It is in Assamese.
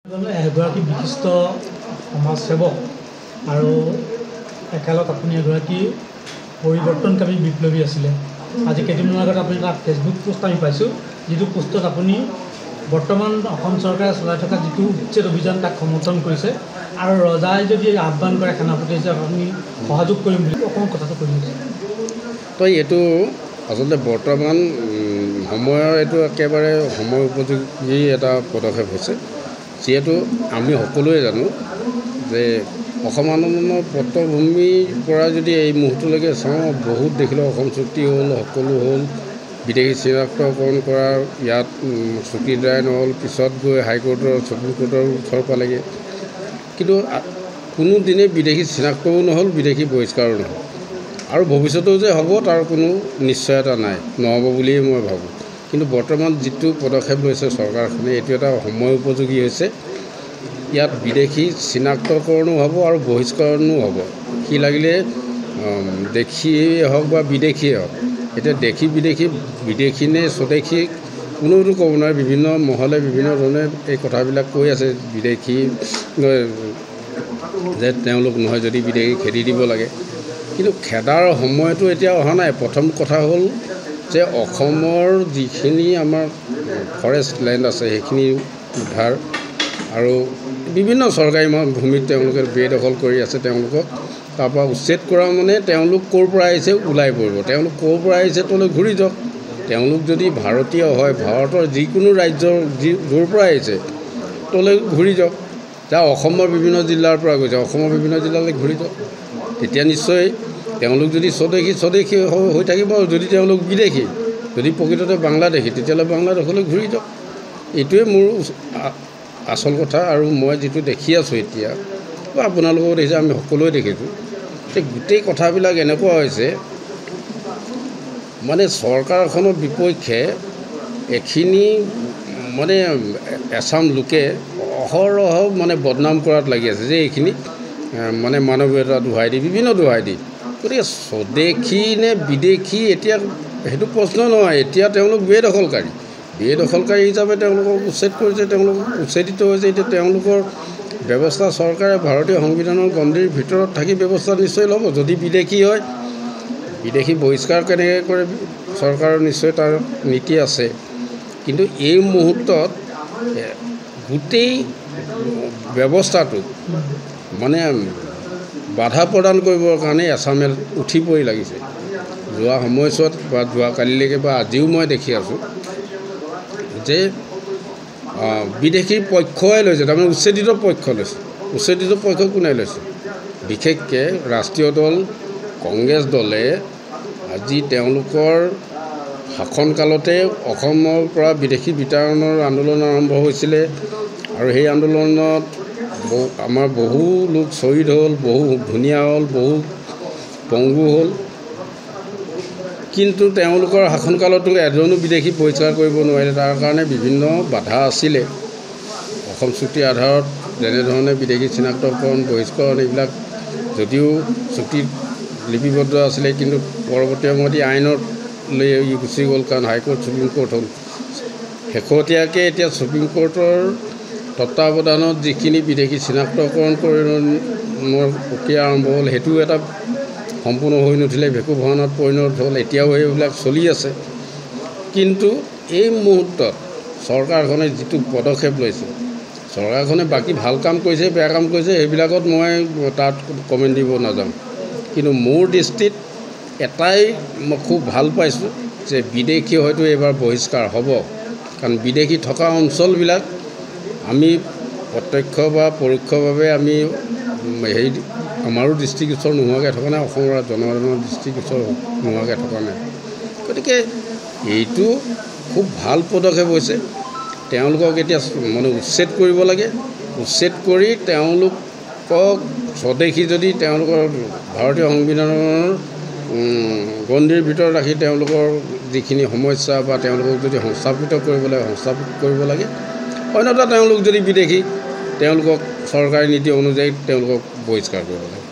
এগৰাকী বিশিষ্ট সমাজসেৱক আৰু একালত আপুনি এগৰাকী পৰিৱৰ্তনকামী বিপ্লৱী আছিলে। আজি কেইদিনমানৰ আগত আপুনি এটা ফেচবুক পোষ্ট আমি পাইছোঁ, যিটো পোষ্টত আপুনি বৰ্তমান অসম চৰকাৰে চলাই থকা যিটো উচ্ছেদ অভিযান তাক সমৰ্থন কৰিছে আৰু ৰজাই যদি আহ্বান কৰে সেনাপতি হিচাপে আপুনি সহযোগ কৰিম বুলি অকণমান কথাটো কৈ দিছে। তো এইটো আচলতে বৰ্তমান সময়ৰ এইটো একেবাৰে সময় উপযোগী এটা পদক্ষেপ হৈছে, যিহেতু আমি সকলোৱে জানো যে অসম আন্দোলনৰ পটভূমিৰ পৰা যদি এই মুহূৰ্তলৈকে চাওঁ, বহুত দেখিলোঁ অসম চুক্তি হ'ল, সকলো হ'ল, বিদেশী চিনাক্তকৰণ কৰাৰ ইয়াত চুক্তিৰ দ্বাৰাই নহ'ল, পিছত গৈ হাইকোৰ্টৰ সুপ্ৰিম কোৰ্টৰ ওচৰ পালেগৈ, কিন্তু কোনো দিনে বিদেশী চিনাক্তও নহ'ল, বিদেশী বহিষ্কাৰো নহ'ল আৰু ভৱিষ্যতেও যে হ'ব তাৰ কোনো নিশ্চয়তা নাই, নহ'ব বুলিয়েই মই ভাবোঁ। কিন্তু বৰ্তমান যিটো পদক্ষেপ লৈছে চৰকাৰখনে, এইটো এটা সময় উপযোগী হৈছে। ইয়াত বিদেশী চিনাক্তকৰণো হ'ব আৰু বহিষ্কৰণো হ'ব, সি লাগিলে দেশীয়ে হওক বা বিদেশীয়ে হওক। এতিয়া দেশী বিদেশী নে স্বদেশী কোনোটো ক'ব নোৱাৰে, বিভিন্ন মহলে বিভিন্ন ধৰণে এই কথাবিলাক কৈ আছে, বিদেশী যে তেওঁলোক নহয় যদি বিদেশী খেদি দিব লাগে, কিন্তু খেদাৰ সময়টো এতিয়া অহা নাই। প্ৰথম কথা হ'ল যে অসমৰ যিখিনি আমাৰ ফৰেষ্ট লেণ্ড আছে সেইখিনি উদ্ধাৰ আৰু বিভিন্ন চৰকাৰী ভূমিত তেওঁলোকে বেদখল কৰি আছে, তেওঁলোকক তাৰপৰা উচ্ছেদ কৰা মানে তেওঁলোক ক'ৰ পৰা আহিছে ওলাই পৰিব, তেওঁলোক ক'ৰ পৰা আহিছে তলৈ ঘূৰি যাওক। তেওঁলোক যদি ভাৰতীয় হয়, ভাৰতৰ যিকোনো ৰাজ্যৰ য'ৰ পৰা আহিছে তলৈ ঘূৰি যাওক। যা অসমৰ বিভিন্ন জিলাৰ পৰা গৈছে, অসমৰ বিভিন্ন জিলালৈ ঘূৰি যাওক, তেতিয়া নিশ্চয় তেওঁলোক যদি স্বদেশী হৈ থাকিব, আৰু যদি তেওঁলোক বিদেশী, যদি প্ৰকৃততে বাংলাদেশী, তেতিয়াহ'লে বাংলাদেশলৈ ঘূৰি যাওক। এইটোৱে মোৰ আচল কথা। আৰু মই যিটো দেখি আছোঁ এতিয়া, বা আপোনালোকেও দেখিছে, আমি সকলোৱে দেখিছোঁ যে গোটেই কথাবিলাক এনেকুৱা হৈছে, মানে চৰকাৰখনৰ বিপক্ষে এখিনি মানে এচাম লোকে অহৰহ মানে বদনাম কৰাত লাগি আছে, যে এইখিনি মানে মানৱীয়তা দোহাই দি, বিভিন্ন দোহাই দি। গতিকে স্বদেশী নে বিদেশী এতিয়া সেইটো প্ৰশ্ন নহয়, এতিয়া তেওঁলোক বেদখলকাৰী হিচাপে তেওঁলোকক উচ্ছেদ কৰিছে, তেওঁলোক উচ্ছেদিত হৈছে। এতিয়া তেওঁলোকৰ ব্যৱস্থা চৰকাৰে ভাৰতীয় সংবিধানৰ গণ্ডিৰ ভিতৰত থাকি ব্যৱস্থা নিশ্চয় ল'ব। যদি বিদেশী হয়, বিদেশী বহিষ্কাৰ কেনেকৈ কৰে চৰকাৰৰ নিশ্চয় তাৰ নীতি আছে, কিন্তু এই মুহূৰ্তত গোটেই ব্যৱস্থাটো মানে বাধা প্ৰদান কৰিবৰ কাৰণে এছামে উঠি পৰি লাগিছে। যোৱা সময়ছোৱাত বা যোৱা কালিলৈকে বা আজিও মই দেখি আছোঁ যে বিদেশীৰ পক্ষই লৈছে, তাৰমানে উচ্ছেদিত পক্ষ লৈছে। উচ্ছেদিত পক্ষ কোনে লৈছে? বিশেষকৈ ৰাষ্ট্ৰীয় দল কংগ্ৰেছ দলে আজি তেওঁলোকৰ শাসনকালতে অসমৰ পৰা বিদেশী বিতাড়নৰ আন্দোলন আৰম্ভ হৈছিলে, আৰু সেই আন্দোলনত আমাৰ বহু লোক শ্বহীদ হ'ল, বহু ধুনীয়া হ'ল, বহু পংগু হ'ল, কিন্তু তেওঁলোকৰ শাসনকালতো এজনো বিদেশী বহিষ্কাৰ কৰিব নোৱাৰিলে। তাৰ কাৰণে বিভিন্ন বাধা আছিলে। অসম চুক্তিৰ আধাৰত যেনেধৰণে বিদেশী চিনাক্তকৰণ, বহিষ্কৰণ এইবিলাক যদিও চুক্তিত লিপিবদ্ধ আছিলে, কিন্তু পৰৱৰ্তী সময়ত আইনত লৈ গুচি গ'ল, কাৰণ হাইকোৰ্ট সুপ্ৰিম কোৰ্ট হ'ল। শেহতীয়াকৈ এতিয়া সুপ্ৰিম কোৰ্টৰ তত্বাৱধানত যিখিনি বিদেশী চিনাক্তকৰণৰ প্ৰক্ৰিয়া আৰম্ভ হ'ল, সেইটো এটা সম্পূৰ্ণ হৈ নুঠিলে, ভেকু ভাওনাত পৰিণত হ'ল। এতিয়াও সেইবিলাক চলি আছে। কিন্তু এই মুহূৰ্তত চৰকাৰখনে যিটো পদক্ষেপ লৈছে, চৰকাৰখনে বাকী ভাল কাম কৰিছে, বেয়া কাম কৰিছে, সেইবিলাকত মই তাত কমেণ্ট দিব নাযাওঁ। কিন্তু মোৰ দৃষ্টিত এটাই মই খুব ভাল পাইছোঁ যে বিদেশী হয়তো এইবাৰ বহিষ্কাৰ হ'ব, কাৰণ বিদেশী থকা অঞ্চলবিলাক আমি প্ৰত্যক্ষ বা পৰোক্ষভাৱে আমি আমাৰো দৃষ্টিগোচৰ নোহোৱাকৈ থকা নাই, অসমৰ জনসাধাৰণৰ দৃষ্টিগোচৰ নোহোৱাকৈ থকা নাই। গতিকে এইটো খুব ভাল পদক্ষেপ হৈছে। তেওঁলোকক এতিয়া মানে উচ্ছেদ কৰিব লাগে। উচ্ছেদ কৰি তেওঁলোকক স্বদেশী যদি তেওঁলোকৰ ভাৰতীয় সংবিধানৰ গণ্ডিৰ ভিতৰত ৰাখি তেওঁলোকৰ যিখিনি সমস্যা বা তেওঁলোকক যদি সংস্থাপিত কৰিব লাগে, সংস্থাপিত কৰিব লাগে। অন্যথা তেওঁলোক যদি বিদেশী, তেওঁলোকক চৰকাৰী নীতি অনুযায়ী তেওঁলোকক বহিষ্কাৰ কৰিব লাগে।